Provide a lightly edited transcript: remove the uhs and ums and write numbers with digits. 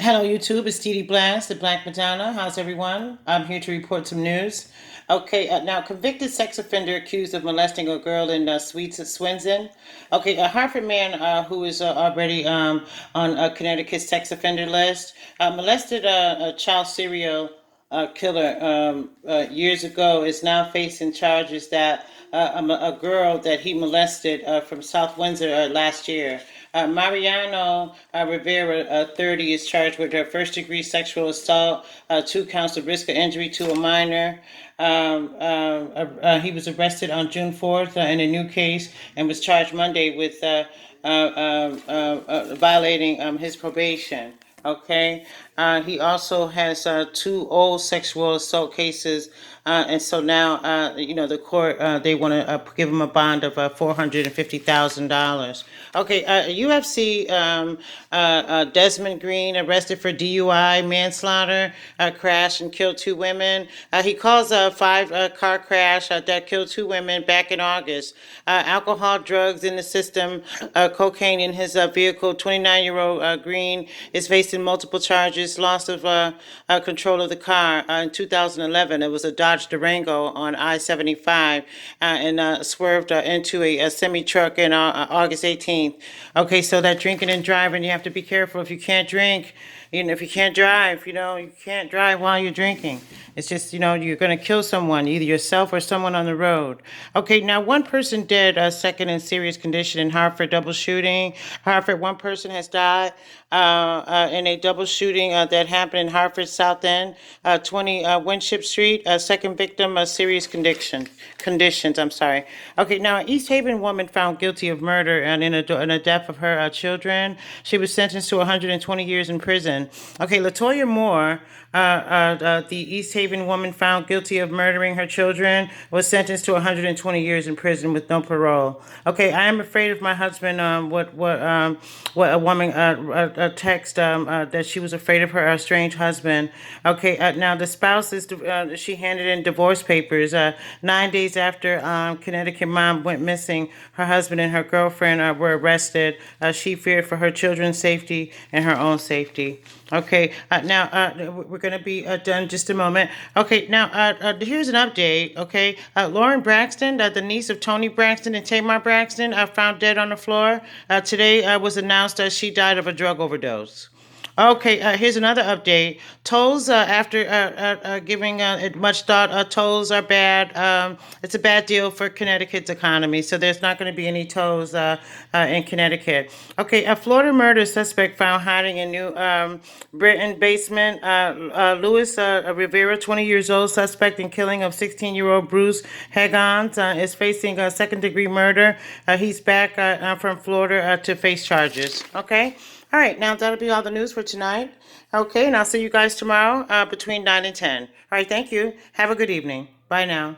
Hello, YouTube. It's DEDEBLASS, the Black Madonna. How's everyone? I'm here to report some news. Okay, now convicted sex offender accused of molesting a girl in Swinson. Okay, a Hartford man who is already on Connecticut's sex offender list molested a child serial killer years ago is now facing charges that a girl that he molested from South Windsor last year. Mariano Rivera, 30, is charged with first-degree sexual assault, 2 counts of risk of injury to a minor. He was arrested on June 4th in a new case and was charged Monday with violating his probation. Okay. He also has 2 old sexual assault cases, and so now, the court they want to give him a bond of $450,000. Okay. UFC Desmond Green arrested for DUI, manslaughter, crash and killed 2 women. He calls a 5 car crash that killed 2 women back in August. Alcohol, drugs in the system, cocaine in his vehicle. 29-year-old Green is facing multiple charges. Loss of control of the car. In 2011, it was a Dodge Durango on I-75 and swerved into a semi-truck in August 18th. Okay, so that drinking and driving, you have to be careful. If you can't drink, if you can't drive, you can't drive while you're drinking. It's just, you're going to kill someone, either yourself or someone on the road. Okay, now 1 person dead, second in serious condition in Hartford double shooting. Hartford, 1 person has died in a double shooting that happened in Hartford South End, 20 Winship Street. Second victim, serious conditions. I'm sorry. Okay, now an East Haven woman found guilty of murder and in a death of her children. She was sentenced to 120 years in prison. Okay, Latoya Moore, the East Haven woman found guilty of murdering her children, was sentenced to 120 years in prison with no parole. Okay, I am afraid of my husband. What a woman text that she was afraid of her estranged husband. Okay, now the spouse is she handed in divorce papers 9 days after Connecticut mom went missing. Her husband and her girlfriend were arrested. She feared for her children's safety and her own safety. Okay, now we're going to be done just a moment. Okay, now here's an update. Okay, Lauren Braxton, the niece of Tony Braxton and Tamar Braxton, found dead on the floor. Today was announced that she died of a drug overdose. Okay, here's another update. Tolls, after giving it much thought, tolls are bad. It's a bad deal for Connecticut's economy, so there's not going to be any tolls in Connecticut. Okay, a Florida murder suspect found hiding in New Britain basement. Louis Rivera, 20 years old, suspect in killing of 16-year-old Bruce Higgins, is facing a second-degree murder. He's back from Florida to face charges. Okay? All right, now that'll be all the news for tonight. Okay, and I'll see you guys tomorrow between 9 and 10. All right, thank you. Have a good evening. Bye now.